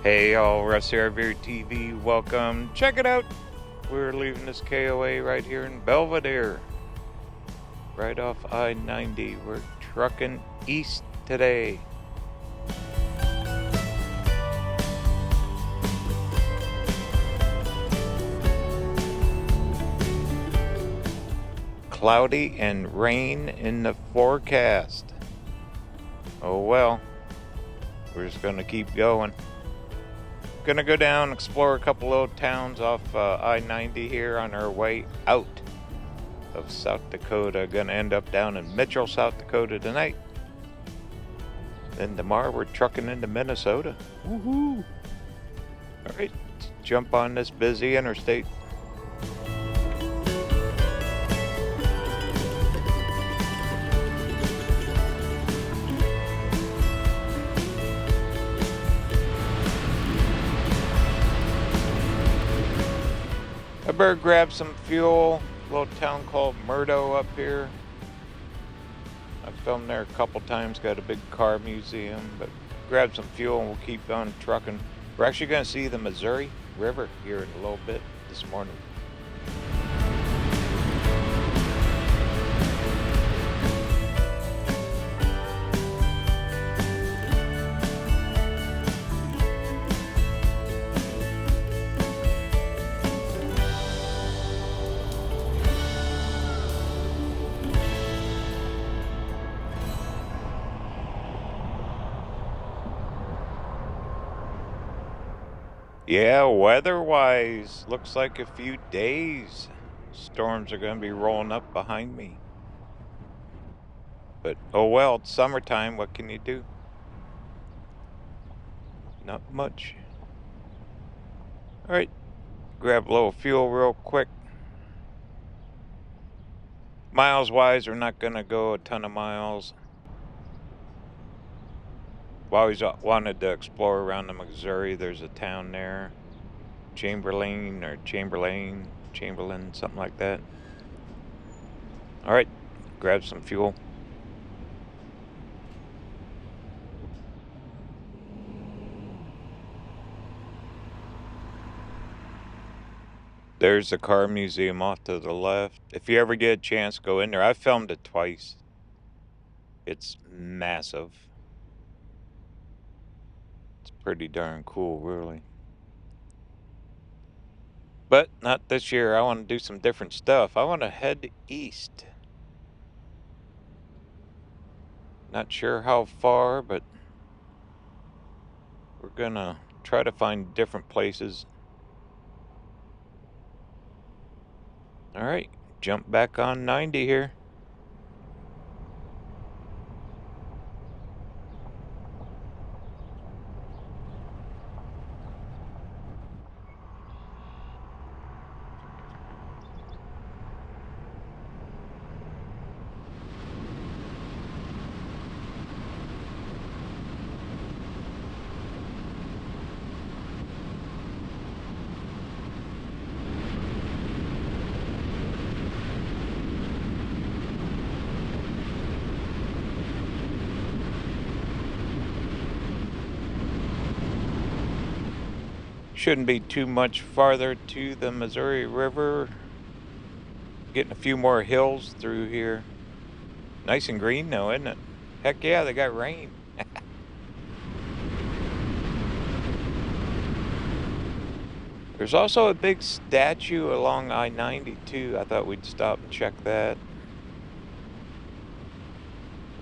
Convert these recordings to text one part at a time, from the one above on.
Hey all, Russ here, RVerTV, welcome. Check it out. We're leaving this KOA right here in Belvedere. Right off I-90. We're trucking east today. Cloudy and rain in the forecast. Oh well. We're just gonna keep going. Gonna go down, explore a couple little towns off I-90 here on our way out of South Dakota. Gonna end up down in Mitchell, South Dakota tonight. Then tomorrow we're trucking into Minnesota. Woohoo! Alright, let's jump on this busy interstate. I better grab some fuel. A little town called Murdo up here. I've filmed there a couple times, got a big car museum, but grab some fuel and we'll keep on trucking. We're actually going to see the Missouri River here in a little bit this morning. Yeah, weather-wise, looks like a few days storms are going to be rolling up behind me. But oh well, it's summertime, what can you do? Not much. Alright, grab a little fuel real quick. Miles-wise, we're not going to go a ton of miles. I've always wanted to explore around the Missouri. There's a town there, Chamberlain, something like that. All right, grab some fuel. There's the car museum off to the left. If you ever get a chance, go in there. I filmed it twice. It's massive. It's pretty darn cool, really. But not this year. I want to do some different stuff. I want to head east. Not sure how far, but we're gonna try to find different places. All right, jump back on 90 here. Shouldn't be too much farther to the Missouri River. Getting a few more hills through here. Nice and green though, isn't it? Heck yeah, they got rain. There's also a big statue along I-90 too. I thought we'd stop and check that.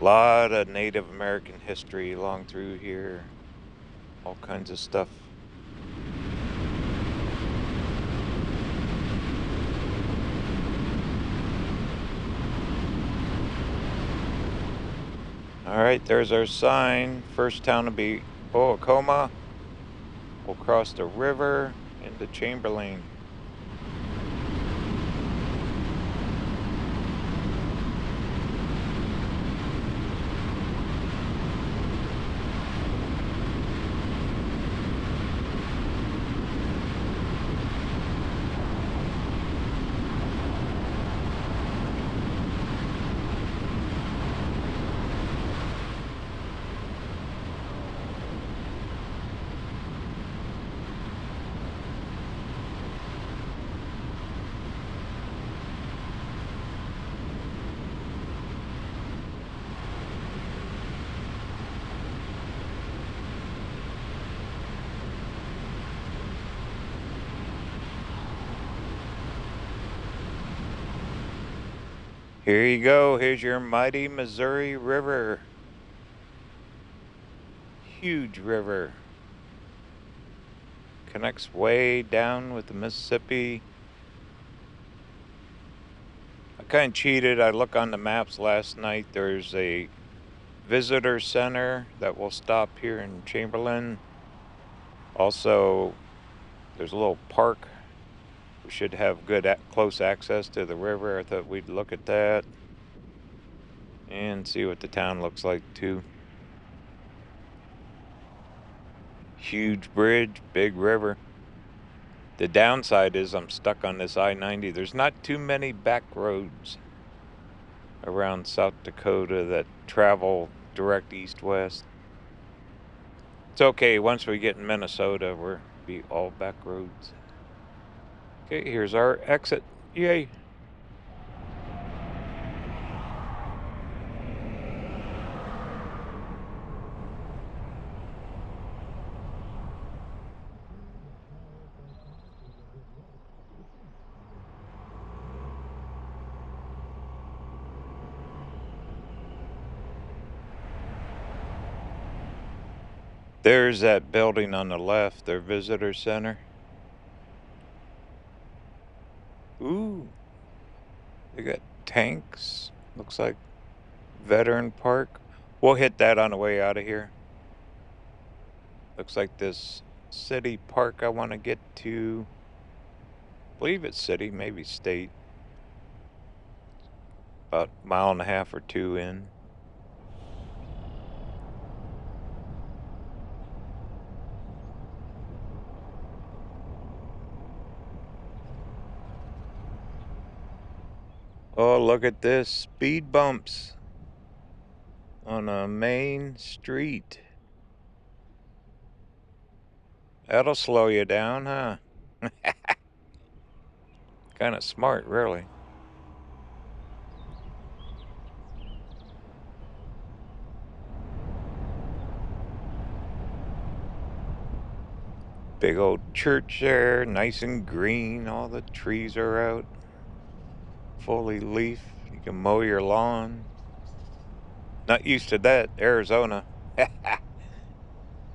A lot of Native American history along through here. All kinds of stuff. All right, there's our sign. First town to be Oakoma. We'll cross the river into Chamberlain. Here you go. Here's your mighty Missouri River. Huge river. Connects way down with the Mississippi. I kind of cheated. I looked on the maps last night. There's a visitor center that will stop here in Chamberlain. Also, there's a little park. We should have good close access to the river. I thought we'd look at that and see what the town looks like too. Huge bridge, big river. The downside is I'm stuck on this I-90. There's not too many back roads around South Dakota that travel direct east-west. It's okay, once we get in Minnesota, we'll be all back roads. Okay, here's our exit. Yay! There's that building on the left, their visitor center. Ooh, they got tanks. Looks like Veteran Park. We'll hit that on the way out of here. Looks like this city park I want to get to. I believe it's city, maybe state. About a mile and a half or two in. Oh, look at this. Speed bumps on a main street. That'll slow you down, huh? Kind of smart, really. Big old church there, nice and green. All the trees are out, fully leaf. You can mow your lawn. Not used to that, Arizona.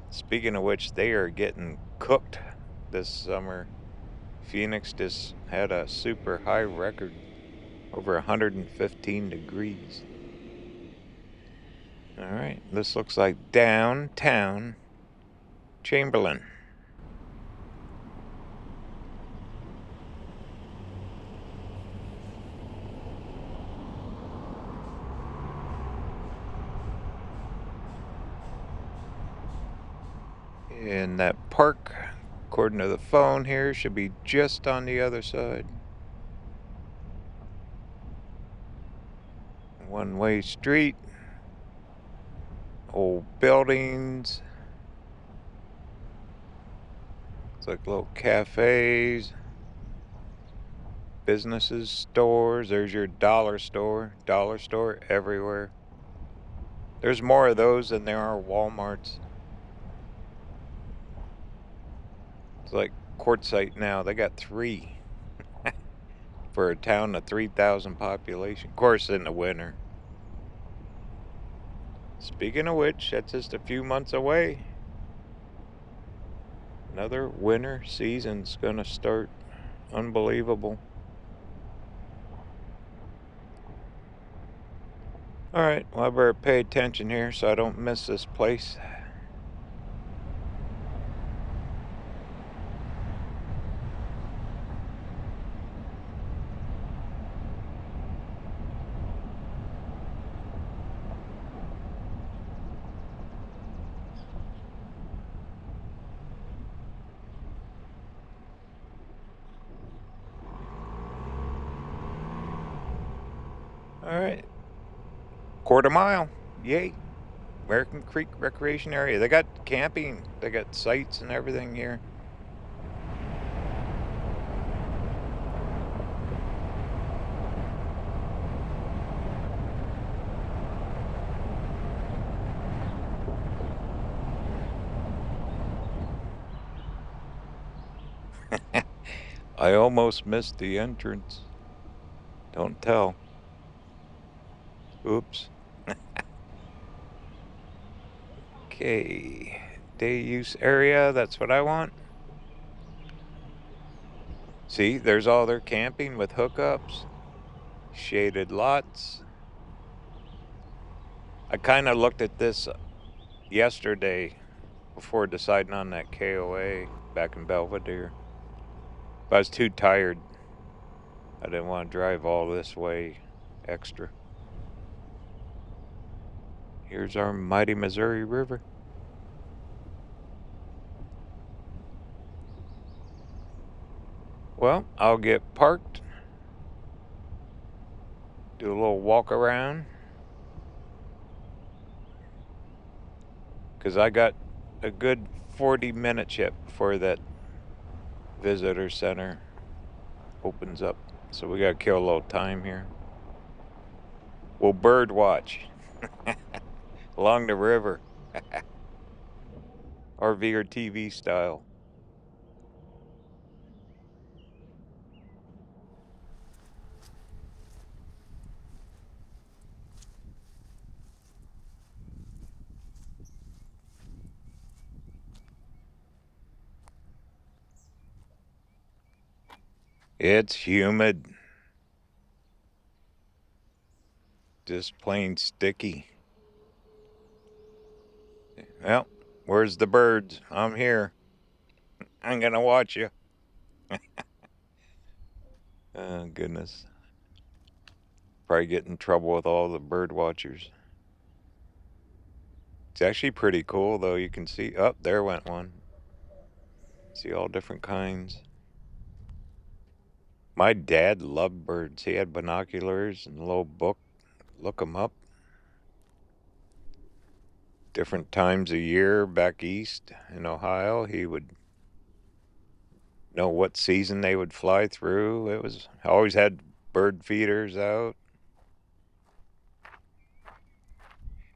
Speaking of which, they are getting cooked this summer. Phoenix just had a super high record, over 115 degrees. All right, this looks like downtown Chamberlain. And that park, according to the phone here, should be just on the other side. One-way street. Old buildings. It's like little cafes. Businesses, stores. There's your dollar store. Dollar store everywhere. There's more of those than there are Walmarts. It's like Quartzsite now. They got 3 for a town of 3,000 population. Of course, in the winter. Speaking of which, that's just a few months away. Another winter season's gonna start. Unbelievable. Alright, well, I better pay attention here so I don't miss this place. Alright. Quarter mile. Yay. American Creek Recreation Area. They got camping. They got sites and everything here. I almost missed the entrance. Don't tell. Oops. Okay. Day use area, that's what I want. See, there's all their camping with hookups, shaded lots. I kind of looked at this yesterday before deciding on that KOA back in Belvedere. But I was too tired. I didn't want to drive all this way extra. Here's our mighty Missouri River. Well, I'll get parked, do a little walk around, because I got a good 40 minutes yet before that visitor center opens up. So we got to kill a little time here. We'll bird watch along the river. RVerTV style. It's humid. Just plain sticky. Well, where's the birds? I'm here. I'm gonna watch you. Oh, goodness. Probably get in trouble with all the bird watchers. It's actually pretty cool, though. You can see, oh, there went one. See all different kinds. My dad loved birds. He had binoculars and a little book. Look them up. Different times of year back east in Ohio, he would know what season they would fly through. It was always had bird feeders out.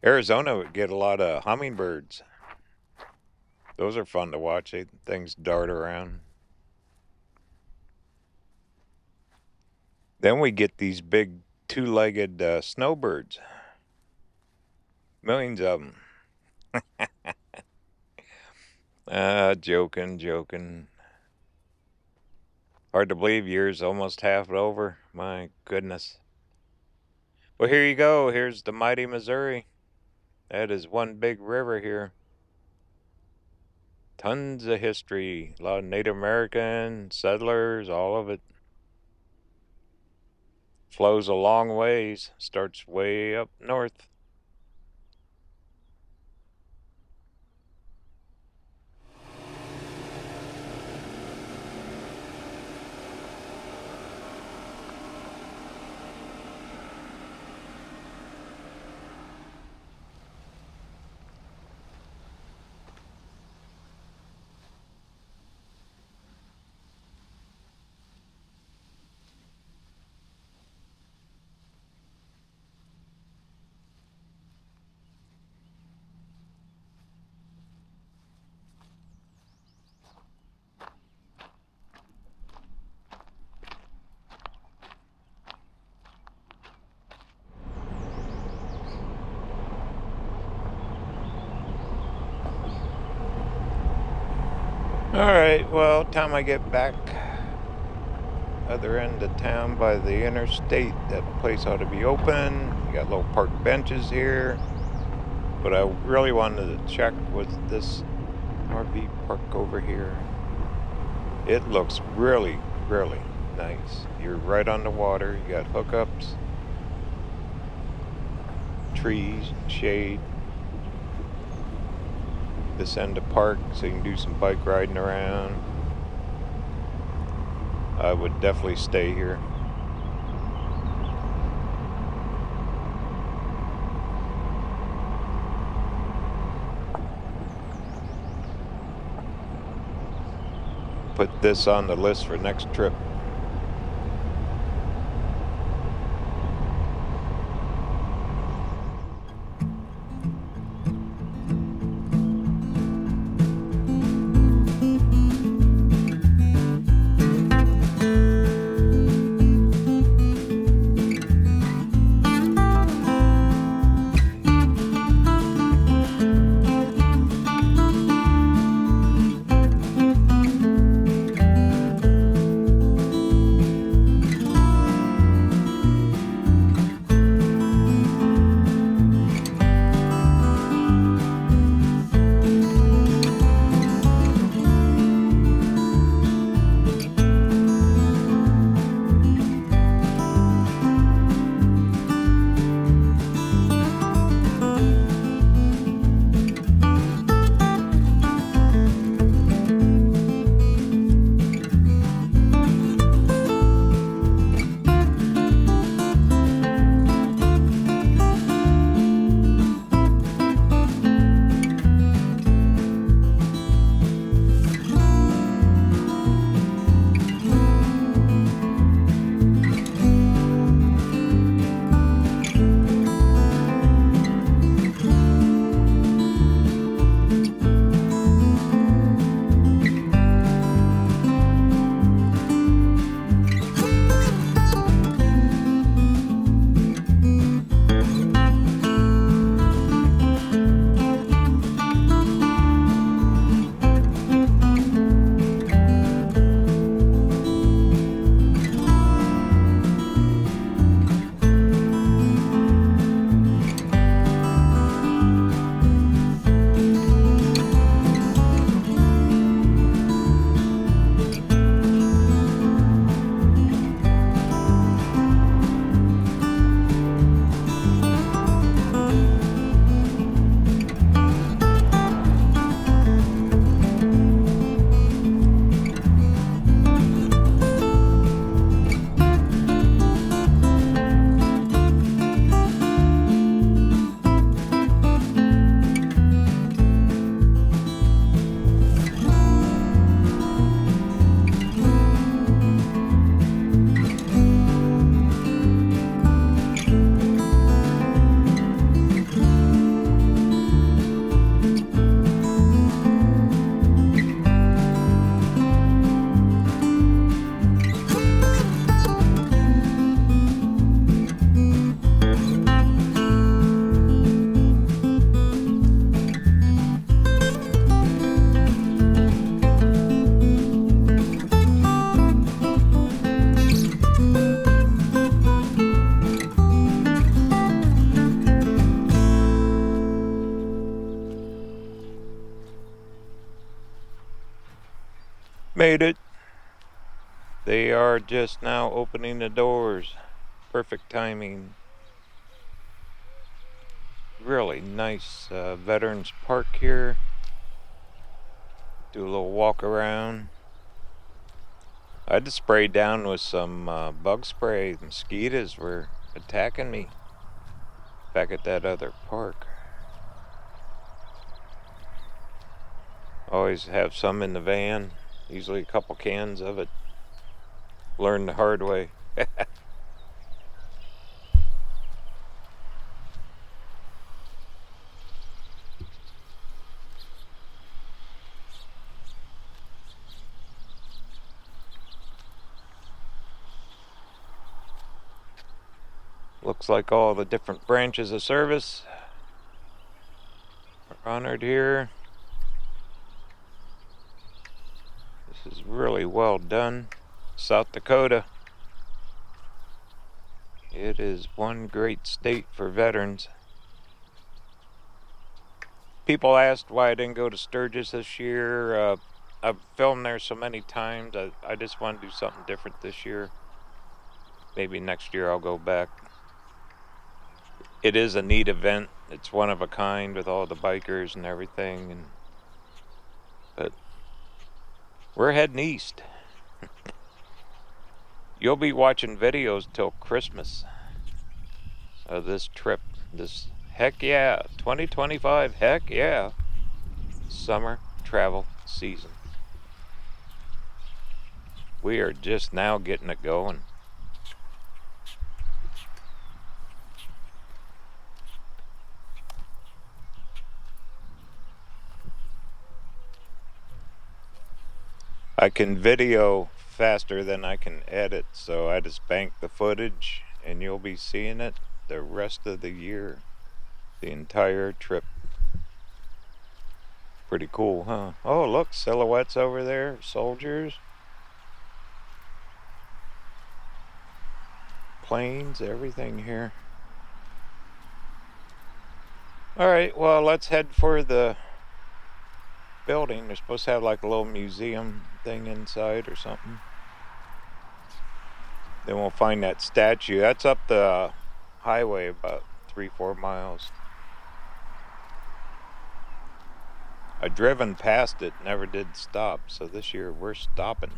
Arizona would get a lot of hummingbirds. Those are fun to watch. Things dart around. Then we get these big two-legged snowbirds. Millions of them. Joking. Hard to believe year's almost half over. My goodness. Well, here you go. Here's the mighty Missouri. That is one big river here. Tons of history. A lot of Native American settlers, all of it. Flows a long ways. Starts way up north. Alright, well, time I get back other end of town by the interstate, that place ought to be open. You got little park benches here. But I really wanted to check with this RV park over here. It looks really, really nice. You're right on the water. You got hookups, trees, shade. This end of park so you can do some bike riding around. I would definitely stay here. Put this on the list for next trip. Made it. They are just now opening the doors. Perfect timing. Really nice Veterans Park here. Do a little walk around. I had to spray down with some bug spray. Mosquitoes were attacking me back at that other park. Always have some in the van, usually a couple cans of it. Learned the hard way. Looks like all the different branches of service are honored here. This is really well done. South Dakota. It is one great state for veterans. People asked why I didn't go to Sturgis this year. I've filmed there so many times. I just want to do something different this year. Maybe next year I'll go back. It is a neat event. It's one of a kind with all the bikers and everything. But we're heading east. You'll be watching videos till Christmas of this trip. This heck yeah, 2025, heck yeah, summer travel season. We are just now getting it going. I can video faster than I can edit, so I just bank the footage and you'll be seeing it the rest of the year. The entire trip. Pretty cool, huh? Oh, look, silhouettes over there, soldiers. Planes, everything here. Alright, well, let's head for the building. They're supposed to have like a little museum thing inside or something. Then we'll find that statue. That's up the highway about 3-4 miles. I've driven past it, never did stop, so this year we're stopping.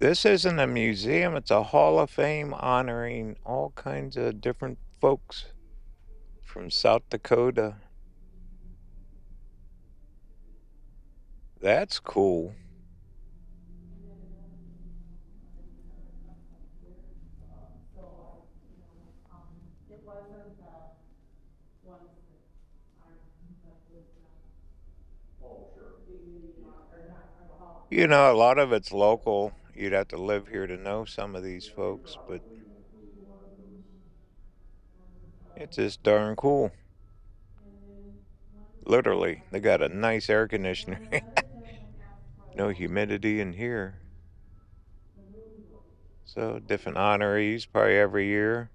This isn't a museum, it's a Hall of Fame honoring all kinds of different folks from South Dakota. That's cool. You know, a lot of it's local. You'd have to live here to know some of these folks, but it's just darn cool. Literally, they got a nice air conditioner. No humidity in here. So different honorees, probably every year.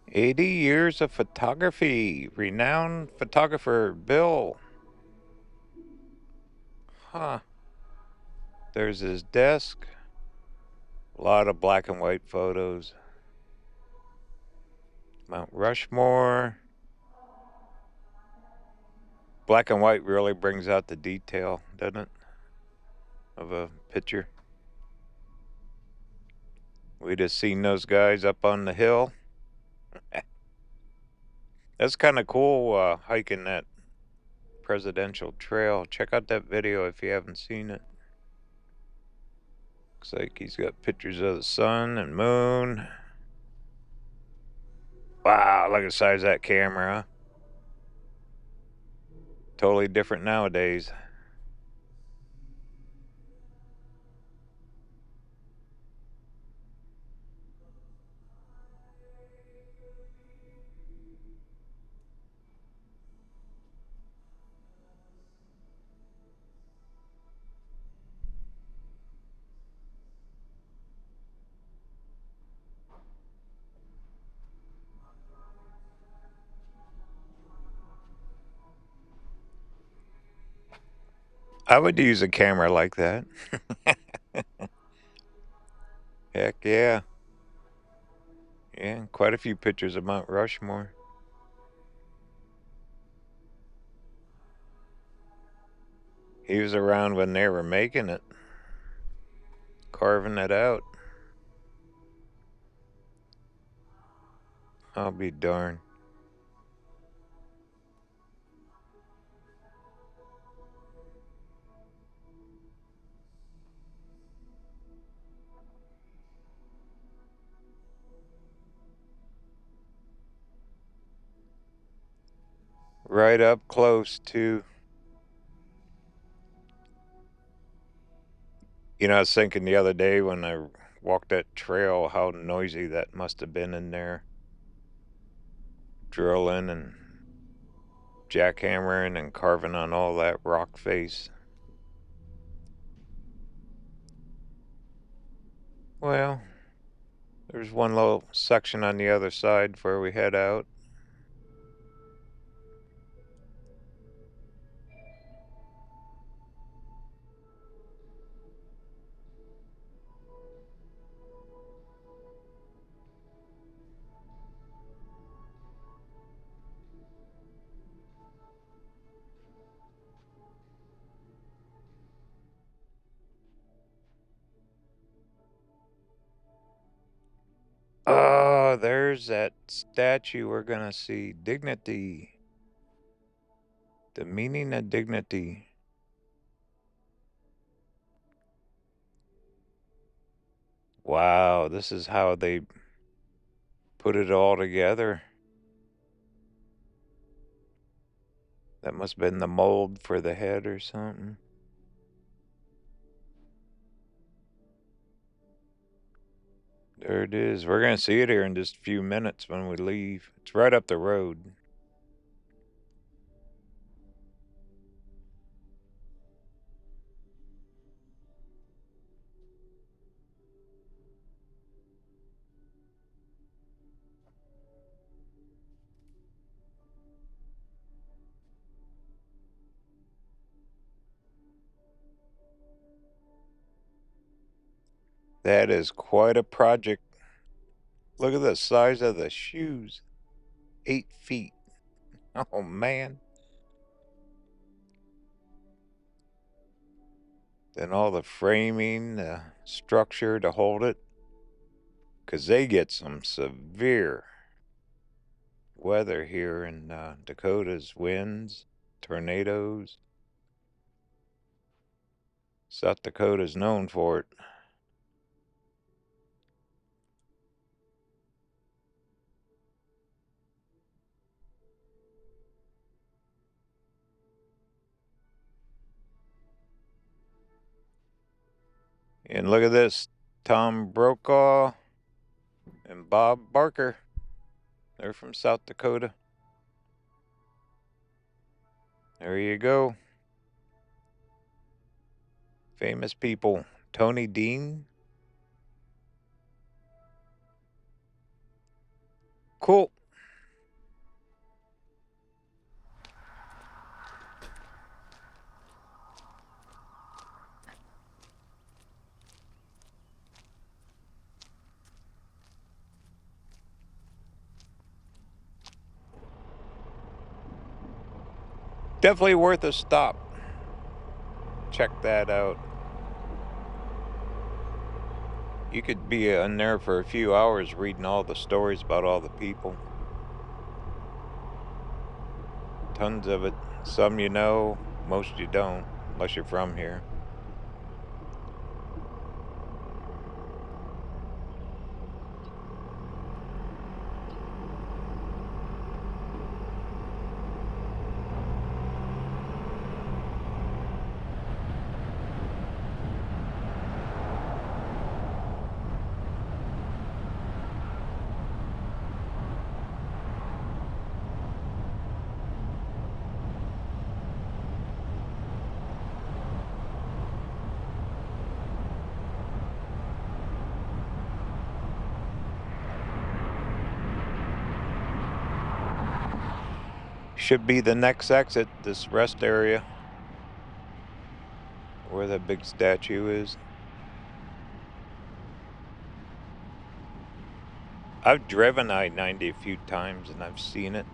That's 80 years of photography. Renowned photographer Bill. Huh. There's his desk. A lot of black and white photos. Mount Rushmore. Black and white really brings out the detail, doesn't it? Of a picture. We just seen those guys up on the hill. That's kind of cool, hiking that presidential trail. Check out that video if you haven't seen it. Looks like he's got pictures of the sun and moon. Wow, look at the size of that camera, huh? Totally different nowadays. I would use a camera like that. Heck yeah. Yeah, quite a few pictures of Mount Rushmore. He was around when they were making it, carving it out. I'll be darned. Right up close to. I was thinking the other day when I walked that trail how noisy that must have been in there. Drilling and jackhammering and carving on all that rock face. Well, there's one little section on the other side before we head out. Oh, there's that statue we're gonna see. Dignity. The meaning of dignity. Wow, this is how they put it all together. That must have been the mold for the head or something. There it is. We're going to see it here in just a few minutes when we leave. It's right up the road. That is quite a project. Look at the size of the shoes. 8 feet. Oh, man. Then all the framing, the structure to hold it. Because they get some severe weather here in Dakota's winds, tornadoes. South Dakota's known for it. And look at this. Tom Brokaw and Bob Barker. They're from South Dakota. There you go. Famous people. Tony Dean. Cool. Definitely worth a stop. Check that out. You could be in there for a few hours reading all the stories about all the people. Tons of it. Some you know, most you don't, unless you're from here. Should be the next exit, this rest area where the big statue is. I've driven I-90 a few times and I've seen it.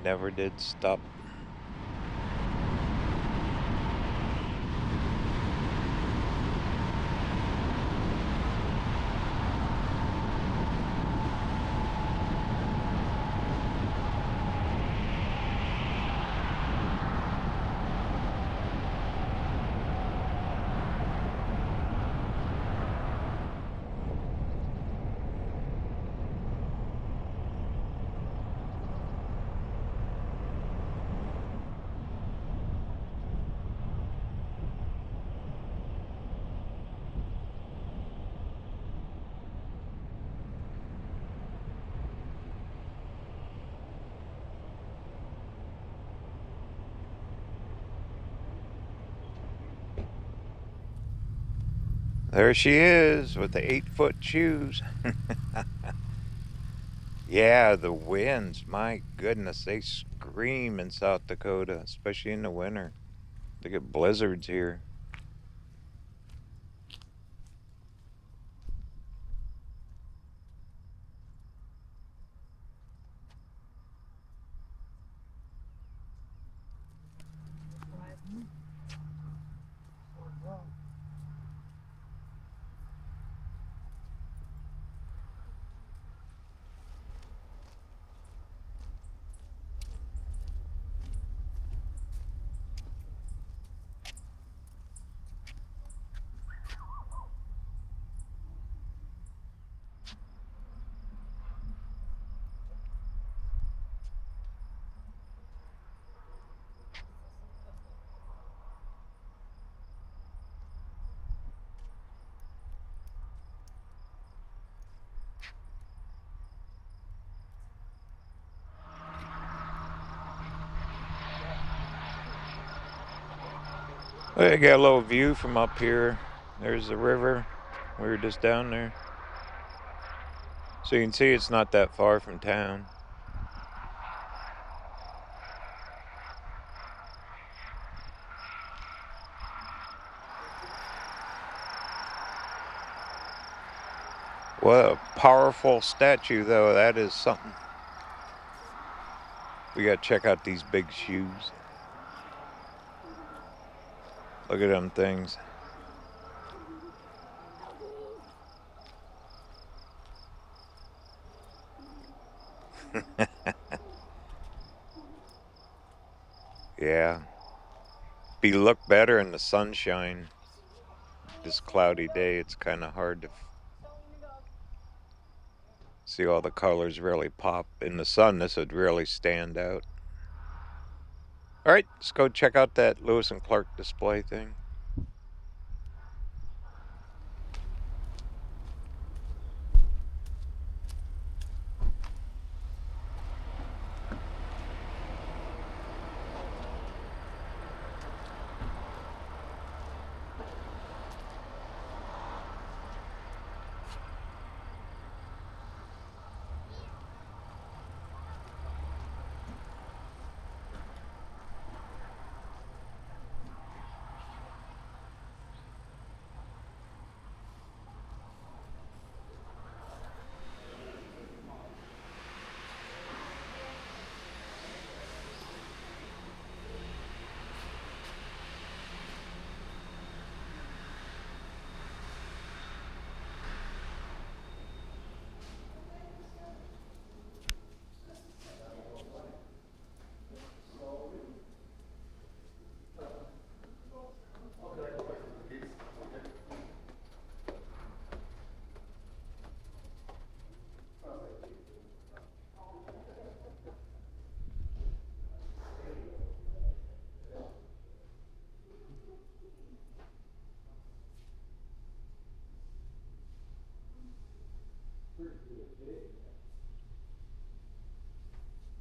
Never did stop. There she is with the 8-foot shoes. Yeah, the winds, my goodness, they scream in South Dakota, especially in the winter. They get blizzards here. I got a little view from up here. There's the river. We were just down there. So you can see it's not that far from town. What a powerful statue, though. That is something. We gotta check out these big shoes. Look at them things. Yeah. Be look better in the sunshine. This cloudy day, it's kind of hard to see all the colors really pop. In the sun, this would really stand out. All right, let's go check out that Lewis and Clark display thing.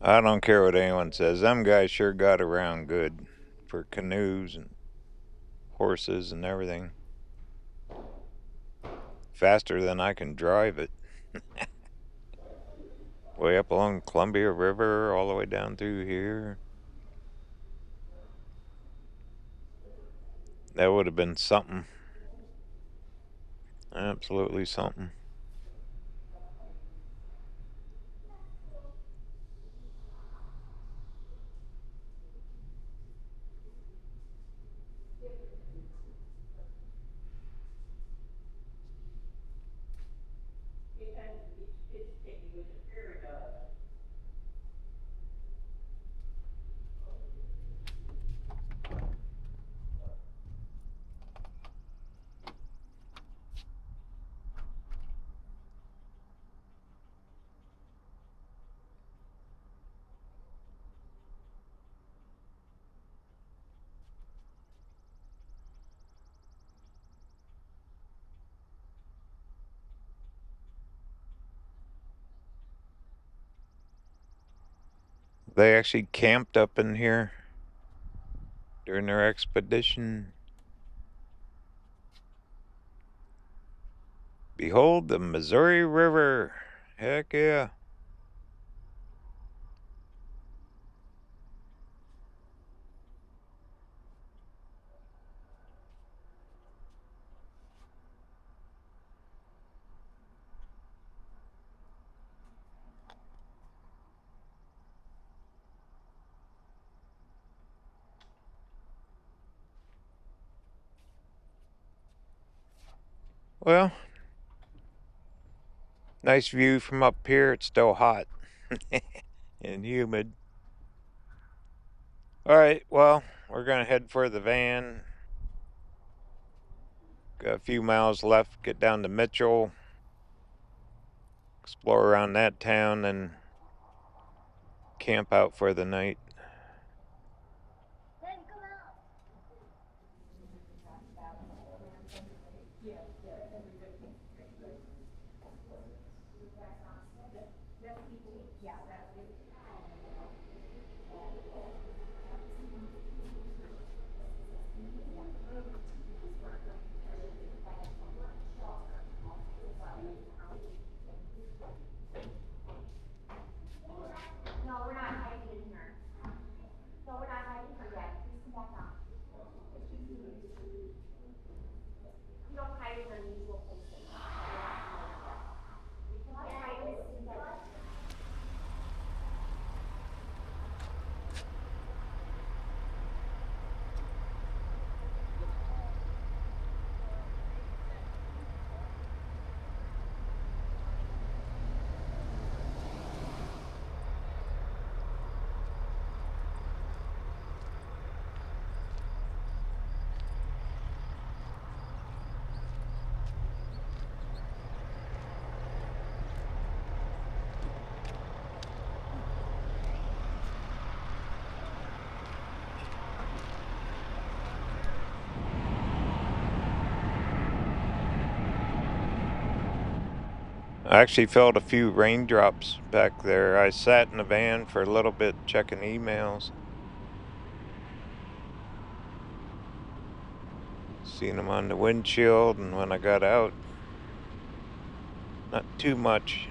I don't care what anyone says. Them guys sure got around good for canoes and horses and everything. Faster than I can drive it. Way up along Columbia River, all the way down through here. That would have been something. Absolutely something. They actually camped up in here during their expedition. Behold the Missouri River. Heck yeah. Well, nice view from up here. It's still hot and humid. All right, well, we're going to head for the van. Got a few miles left. Get down to Mitchell. Explore around that town and camp out for the night. I actually felt a few raindrops back there. I sat in the van for a little bit checking emails. Seen them on the windshield, and when I got out, not too much.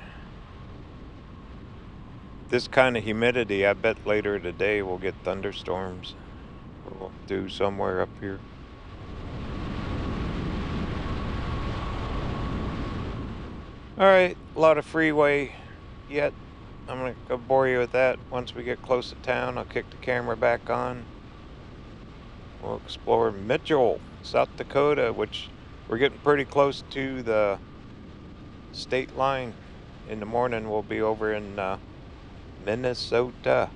This kind of humidity, I bet later today we'll get thunderstorms. We'll do somewhere up here. Alright, a lot of freeway yet. I'm gonna go bore you with that. Once we get close to town, I'll kick the camera back on. We'll explore Mitchell, South Dakota, which we're getting pretty close to the state line. In the morning, we'll be over in Minnesota.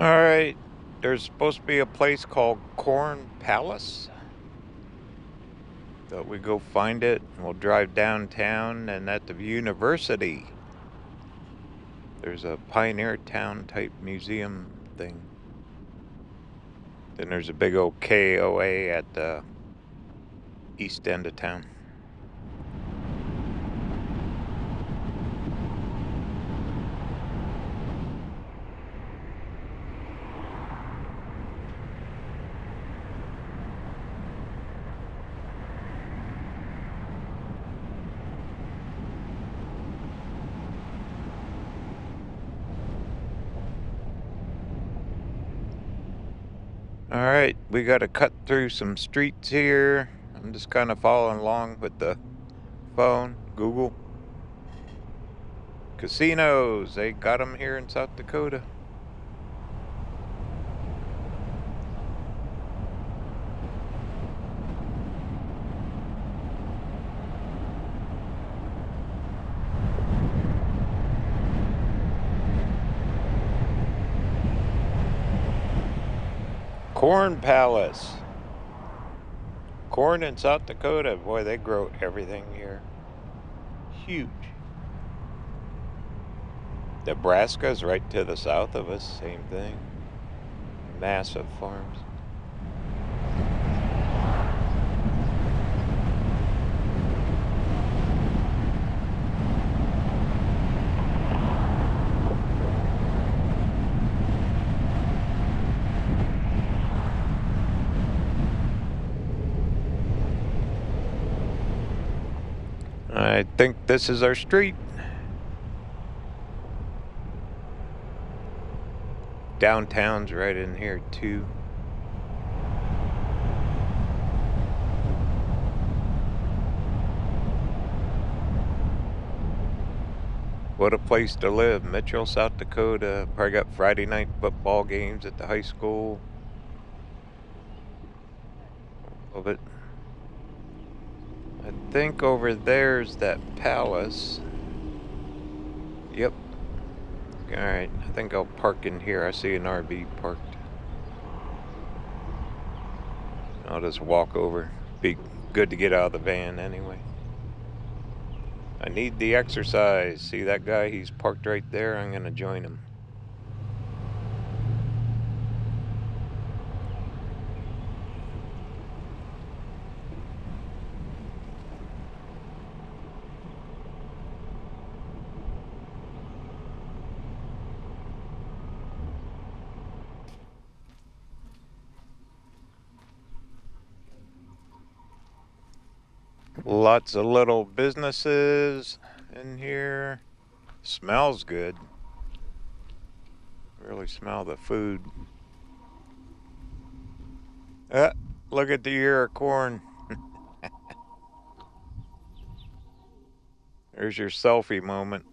Alright, there's supposed to be a place called Corn Palace. Thought we'd go find it, and we'll drive downtown, and at the university there's a Pioneer Town type museum thing. Then there's a big old KOA at the east end of town. Alright, we gotta cut through some streets here. I'm just kind of following along with the phone, Google. Casinos, they got them here in South Dakota. Corn Palace. Corn in South Dakota, boy, they grow everything here. Huge. Nebraska's right to the south of us, same thing. Massive farms. I think this is our street. Downtown's right in here too. What a place to live, Mitchell, South Dakota. Probably got Friday night football games at the high school. Love it. I think over there's that palace. Yep. Alright, I think I'll park in here. I see an RV parked. I'll just walk over. Be good to get out of the van anyway. I need the exercise. See that guy? He's parked right there. I'm gonna join him. Lots of little businesses in here. Smells good. Really smell the food. Look at the ear of corn. There's your selfie moment.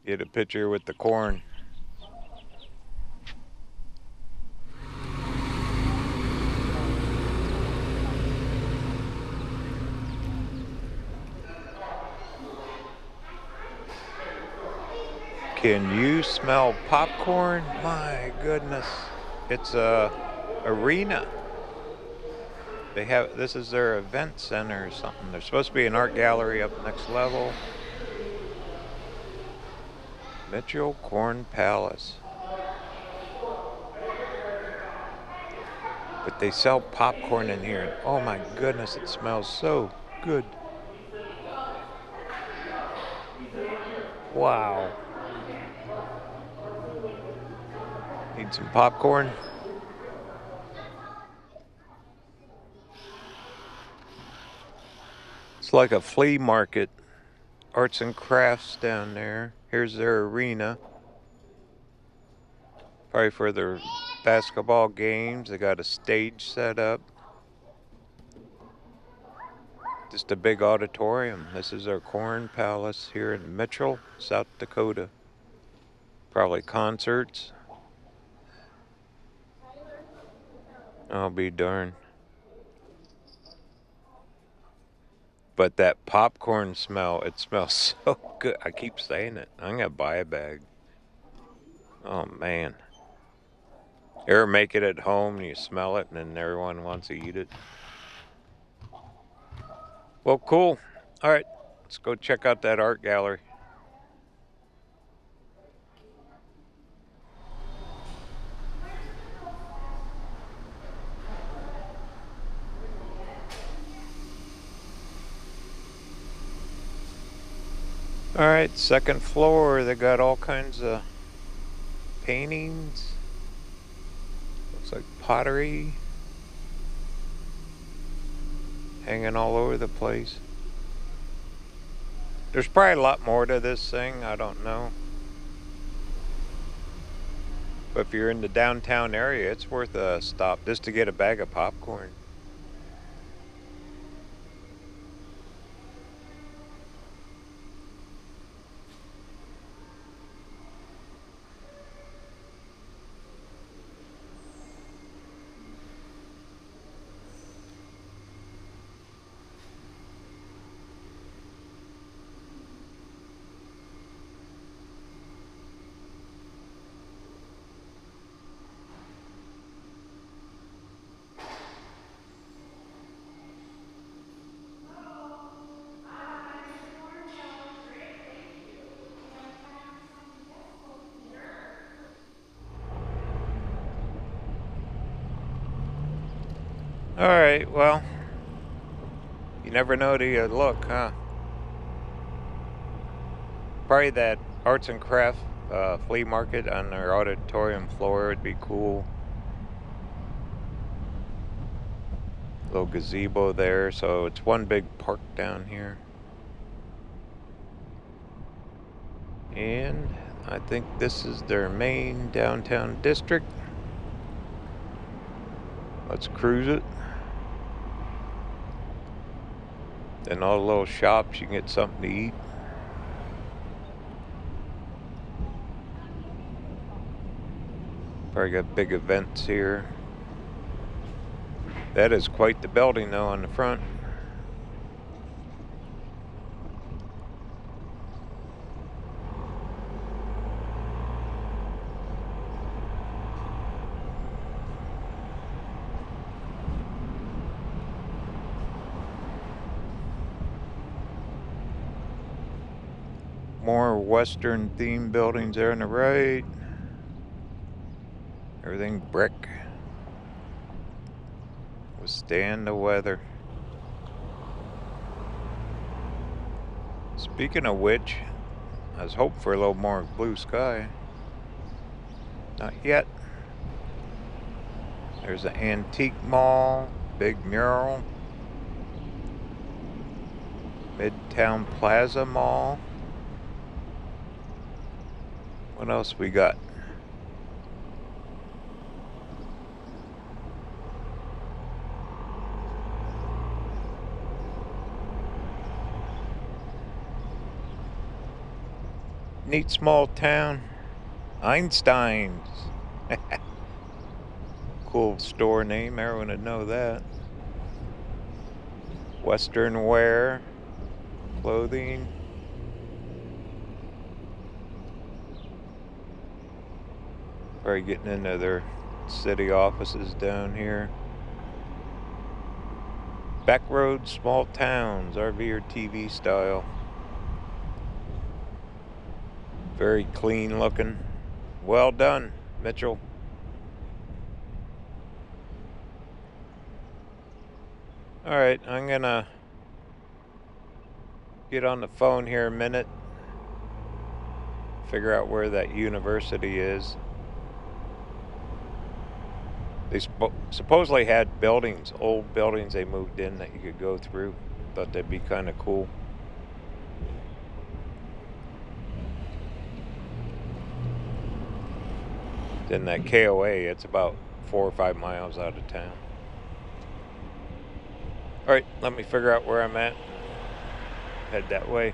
Get a picture with the corn. Can you smell popcorn? My goodness. It's a arena. This is their event center or something. There's supposed to be an art gallery up next level. Mitchell Corn Palace. But they sell popcorn in here, and oh my goodness, it smells so good. Wow. Need some popcorn? It's like a flea market. Arts and crafts down there. Here's their arena. Probably for their basketball games. They got a stage set up. Just a big auditorium. This is our Corn Palace here in Mitchell, South Dakota. Probably concerts. I'll be darned. But that popcorn smell, it smells so good. I keep saying it. I'm gonna buy a bag. Oh man. You ever make it at home and you smell it and then everyone wants to eat it? Well, cool. All right, let's go check out that art gallery. All right, second floor. They got all kinds of paintings. Looks like pottery hanging all over the place. There's probably a lot more to this thing. I don't know. But if you're in the downtown area, it's worth a stop just to get a bag of popcorn. All right, well, you never know till you look, huh? Probably that arts and craft flea market on their auditorium floor would be cool. Little gazebo there, so it's one big park down here. And I think this is their main downtown district. Let's cruise it. And all the little shops, you can get something to eat. Probably got big events here. That is quite the building though on the front. More Western themed buildings there on the right. Everything brick. Withstand the weather. Speaking of which, I was hoping for a little more blue sky. Not yet. There's an antique mall, big mural. Midtown Plaza Mall. What else we got? Neat small town. Einstein's. Cool store name, everyone would know that. Western wear, clothing. Probably getting into their city offices down here. Back roads, small towns, RVerTV style. Very clean looking. Well done, Mitchell. Alright, I'm gonna get on the phone here a minute. Figure out where that university is. They supposedly had buildings, old buildings they moved in that you could go through. Thought that'd be kind of cool. Then that KOA, it's about 4 or 5 miles out of town. Alright, let me figure out where I'm at. Head that way.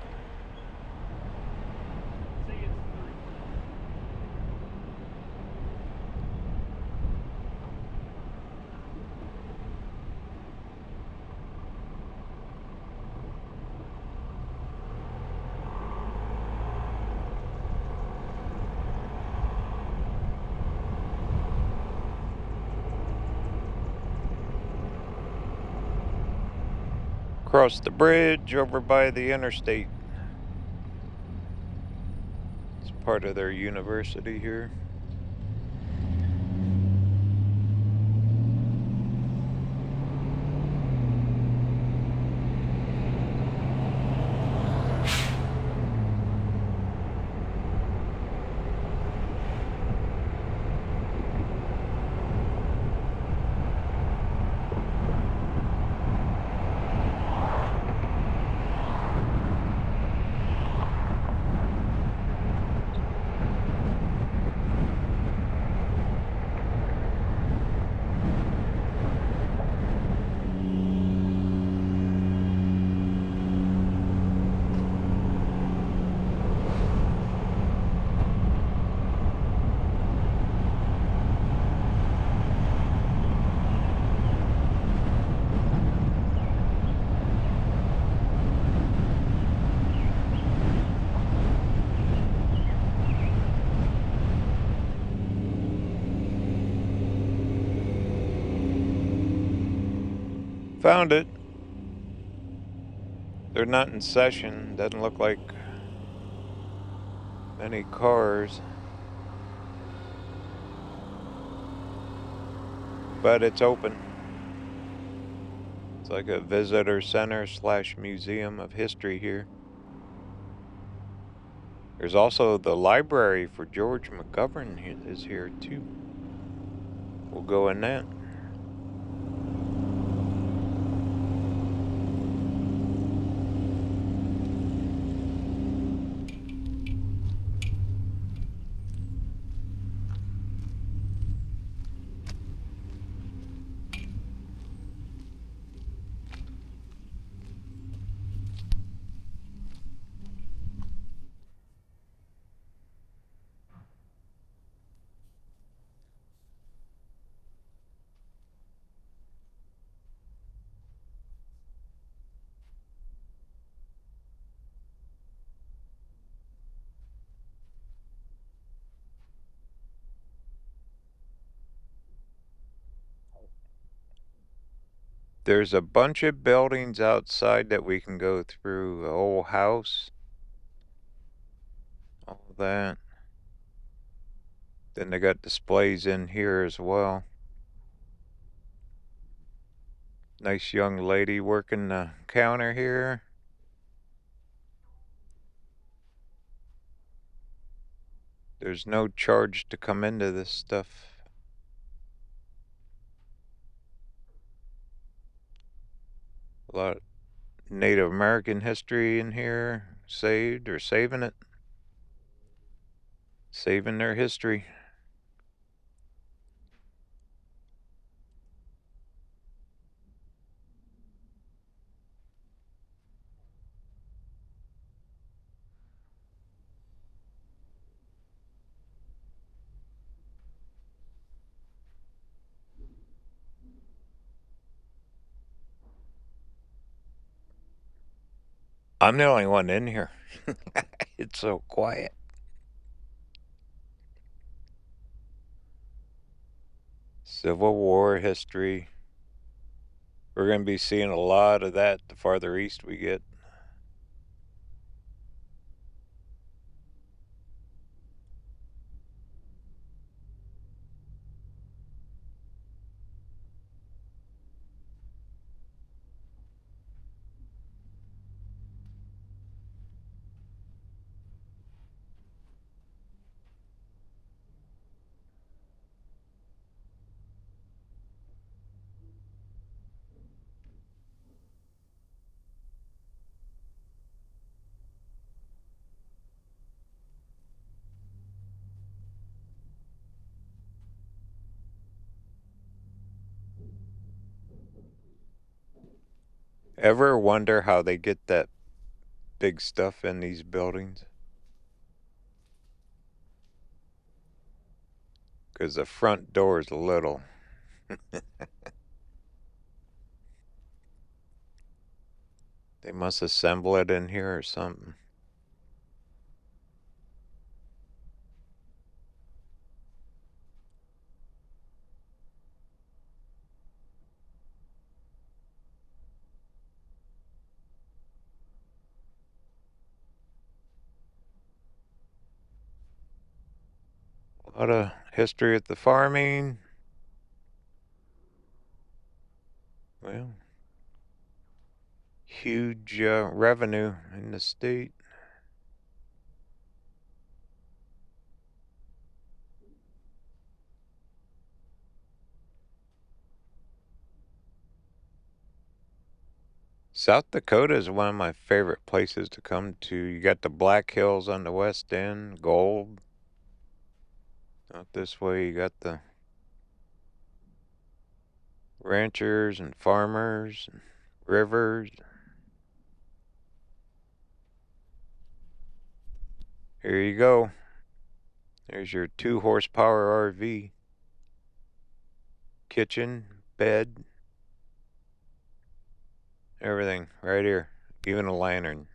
Across the bridge over by the Interstate. It's part of their university here. Found it. They're not in session. Doesn't look like many cars. But it's open. It's like a visitor center / museum of history here. There's also the library for George McGovern is here too. We'll go in that. There's a bunch of buildings outside that we can go through. The old house. All that. Then they got displays in here as well. Nice young lady working the counter here. There's no charge to come into this stuff. A lot of Native American history in here. Saved or saving it. Saving their history. I'm the only one in here. It's so quiet. Civil War history. We're going to be seeing a lot of that the farther east we get. Ever wonder how they get that big stuff in these buildings? Because the front door is little. They must assemble it in here or something. A lot of history at the farming. Well, huge revenue in the state. South Dakota is one of my favorite places to come to. You got the Black Hills on the west end, gold. Out this way, you got the ranchers and farmers and rivers. Here you go. There's your 2 horsepower RV. Kitchen, bed, everything right here. Even a lantern.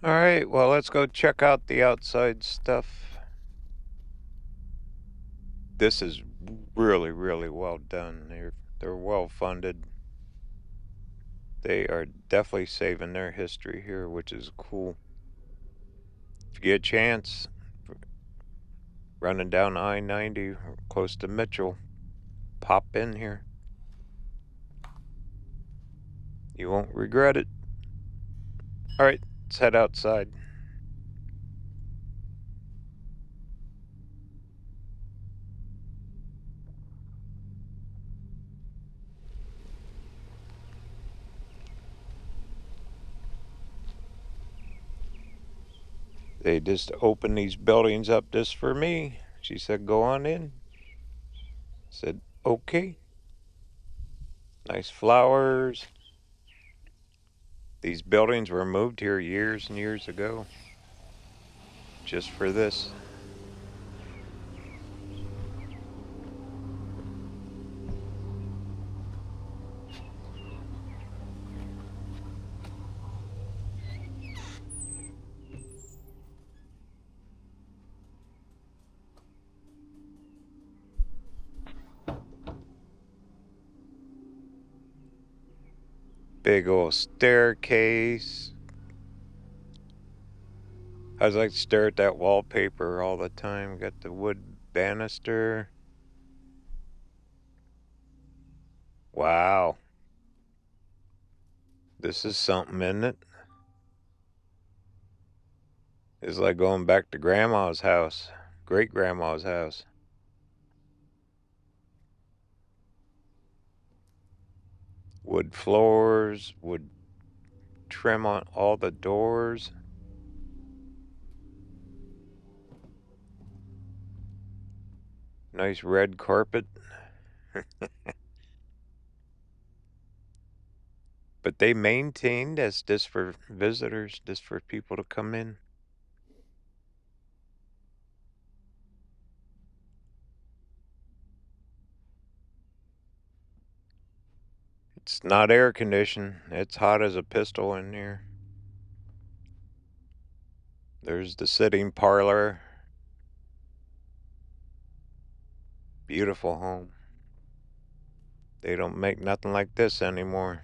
All right, well, let's go check out the outside stuff. This is really, really well done. They're well funded. They are definitely saving their history here, which is cool. If you get a chance, running down I-90 close to Mitchell, pop in here. You won't regret it. All right, let's head outside. They just opened these buildings up just for me. She said, go on in. I said, okay. Nice flowers. These buildings were moved here years and years ago. Just for this. Big old staircase. I was like to stare at that wallpaper all the time. Got the wood banister. Wow. This is something, isn't it? It's like going back to Grandma's house, great grandma's house. Wood floors, wood trim on all the doors. Nice red carpet. But they maintained as just for visitors, just for people to come in. It's not air conditioned. It's hot as a pistol in here. There's the sitting parlor. Beautiful home. They don't make nothing like this anymore.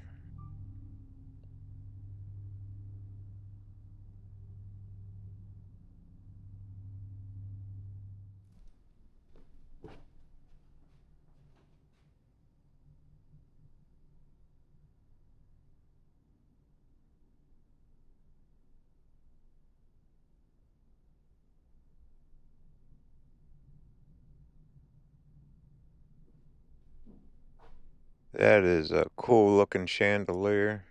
That is a cool looking chandelier.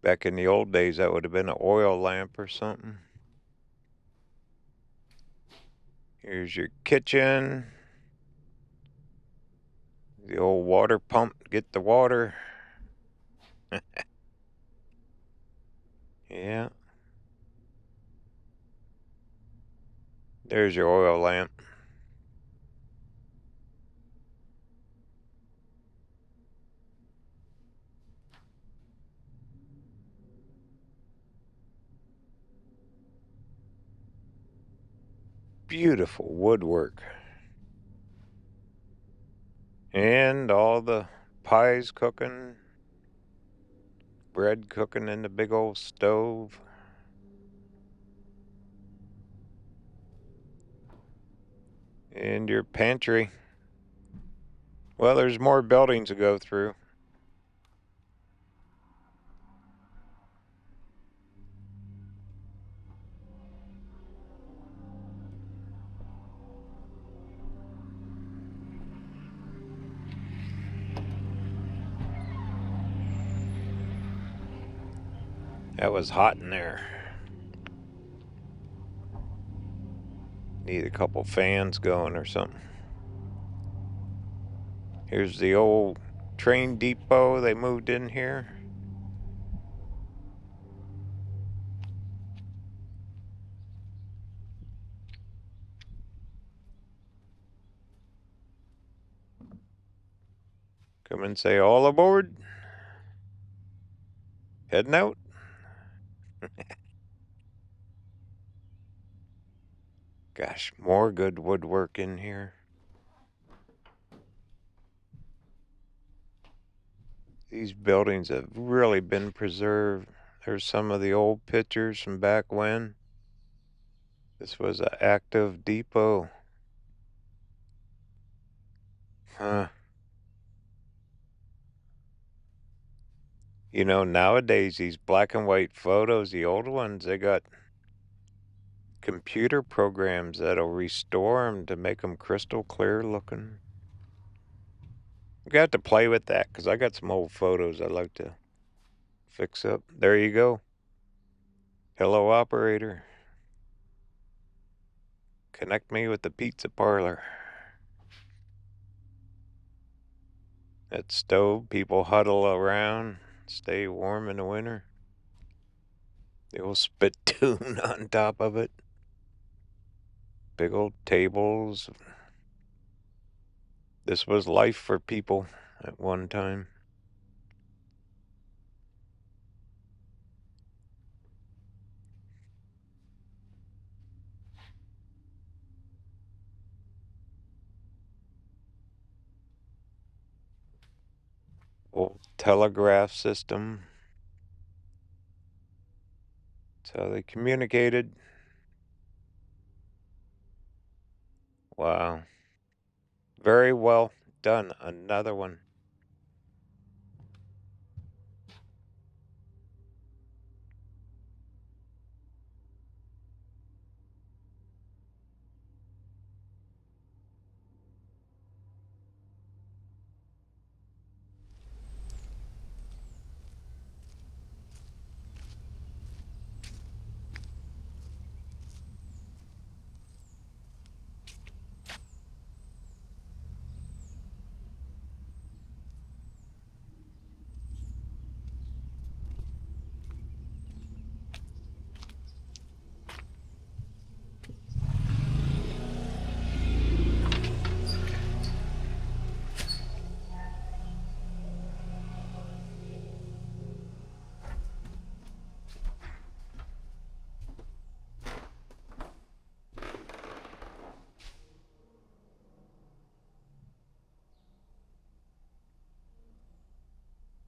Back in the old days, that would have been an oil lamp or something. Here's your kitchen. The old water pump to get the water. Yeah. There's your oil lamp. Beautiful woodwork. And all the pies cooking. Bread cooking in the big old stove. And your pantry. Well, there's more buildings to go through. That was hot in there. Need a couple fans going or something. Here's the old train depot they moved in here. Come and say all aboard. Heading out. Gosh, more good woodwork in here. These buildings have really been preserved. There's some of the old pictures from back when. This was an active depot. Huh. You know, nowadays, these black and white photos, the old ones, they got computer programs that'll restore them to make them crystal clear looking. I got to play with that because I got some old photos I'd like to fix up. There you go. Hello, operator. Connect me with the pizza parlor. That stove, people huddle around, stay warm in the winter. The old spittoon on top of it. Big old tables. This was life for people at one time. Old telegraph system. That's how they communicated. Wow. Very well done. Another one.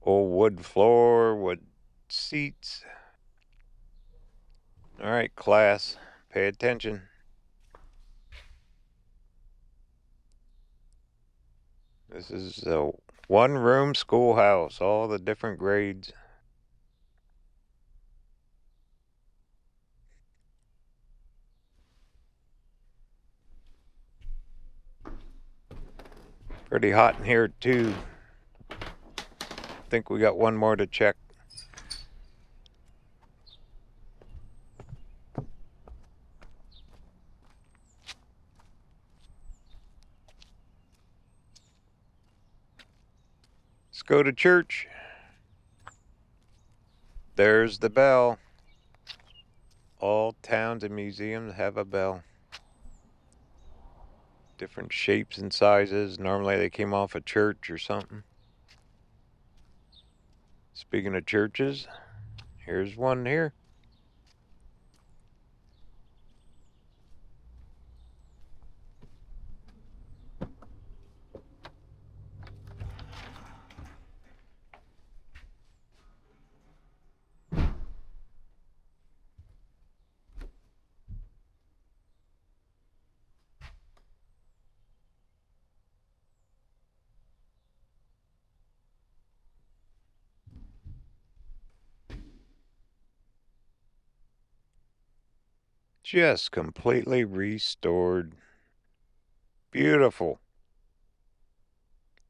Old wood floor, wood seats. All right, class, pay attention. This is a one-room schoolhouse, all the different grades. Pretty hot in here, too. Think we got one more to check. Let's go to church. There's the bell. All towns and museums have a bell. Different shapes and sizes. Normally they came off a church or something. Speaking of churches, here's one here. Just completely restored. Beautiful.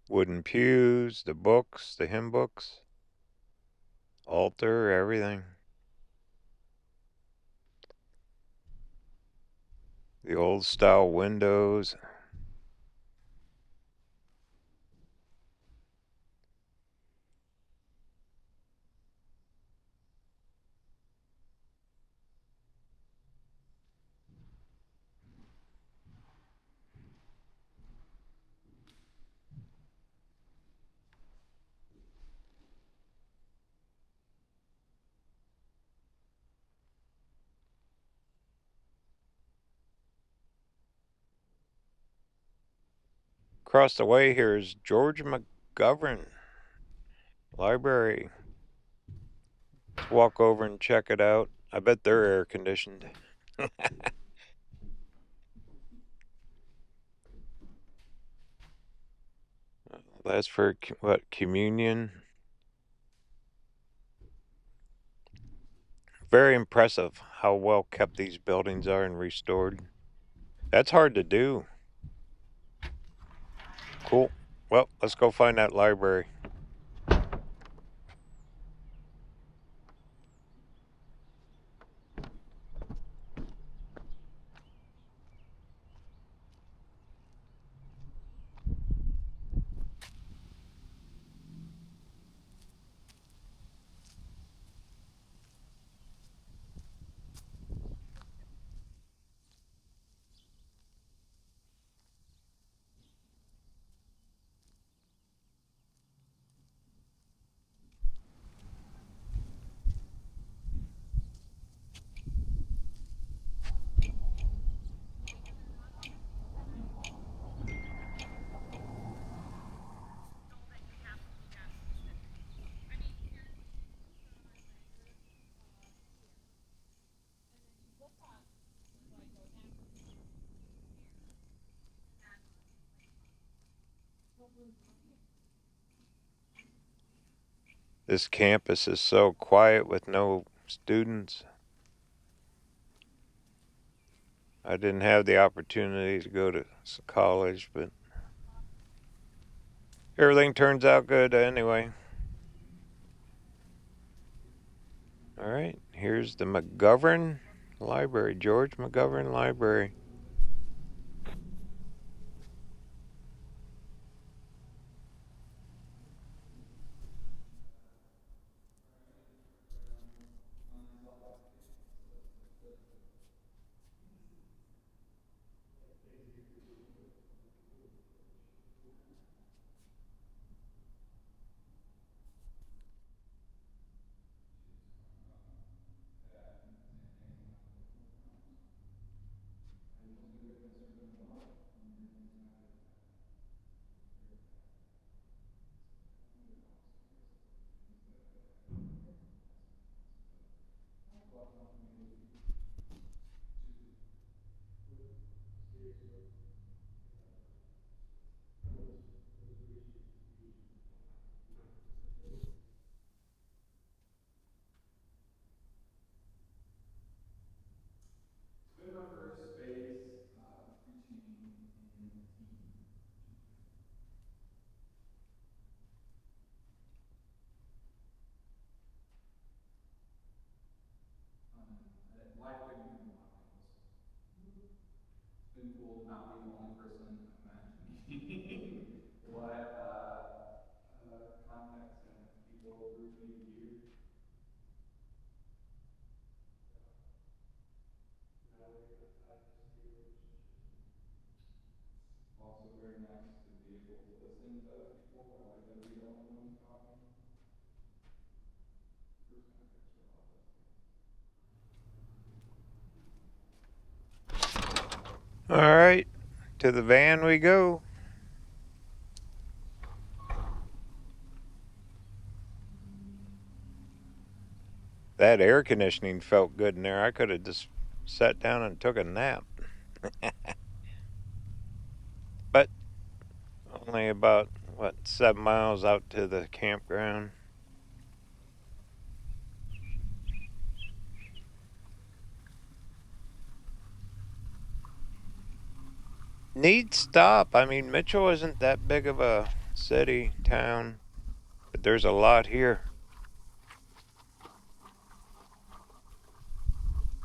Wooden pews, the books, the hymn books, altar, everything. The old style windows. Across the way here is George McGovern Library. Let's walk over and check it out. I bet they're air conditioned. That's for what, communion? Very impressive how well kept these buildings are and restored. That's hard to do. Cool. Well, let's go find that library. This campus is so quiet with no students. I didn't have the opportunity to go to college, but everything turns out good anyway. All right, here's the McGovern Library, George McGovern Library. All right, to the van we go. That air conditioning felt good in there. I could have just sat down and took a nap. But only about, 7 miles out to the campground. Neat stop. I mean, Mitchell isn't that big of a city, town, but there's a lot here.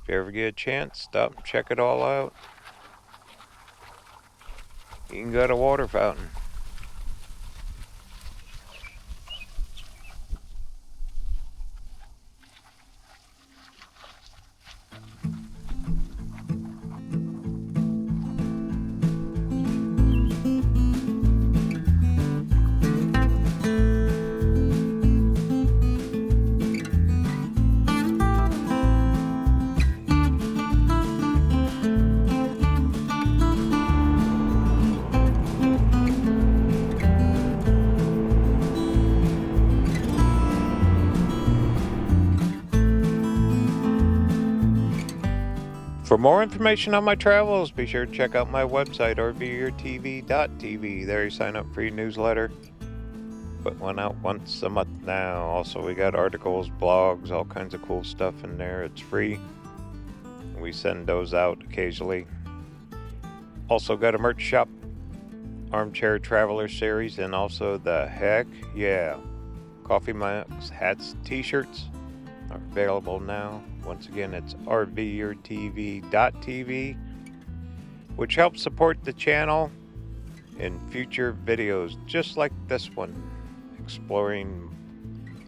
If you ever get a chance, stop and check it all out. You can go to a water fountain. For more information on my travels, be sure to check out my website, RVerTV.tv. There you sign up for your newsletter. Put one out once a month now. Also, we got articles, blogs, all kinds of cool stuff in there. It's free. We send those out occasionally. Also got a merch shop, Armchair Traveler Series, and also the Heck Yeah coffee mugs, hats, t-shirts are available now. Once again, it's RVerTV.tv, which helps support the channel in future videos just like this one, exploring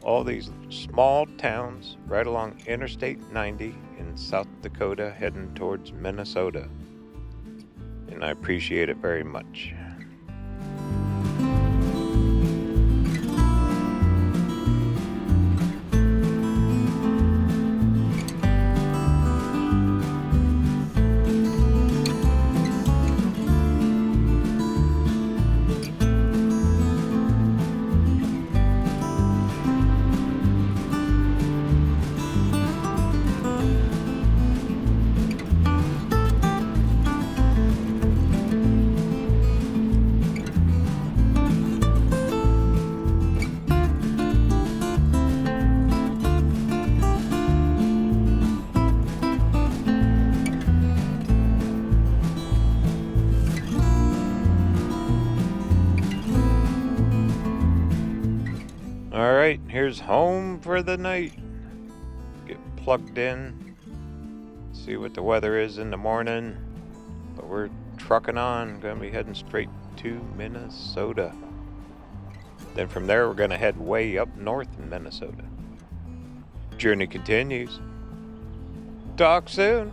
all these small towns right along Interstate 90 in South Dakota heading towards Minnesota. And I appreciate it very much. Alright, here's home for the night. Get plugged in. See what the weather is in the morning. But we're trucking on. Gonna be heading straight to Minnesota. Then from there, we're gonna head way up north in Minnesota. Journey continues. Talk soon.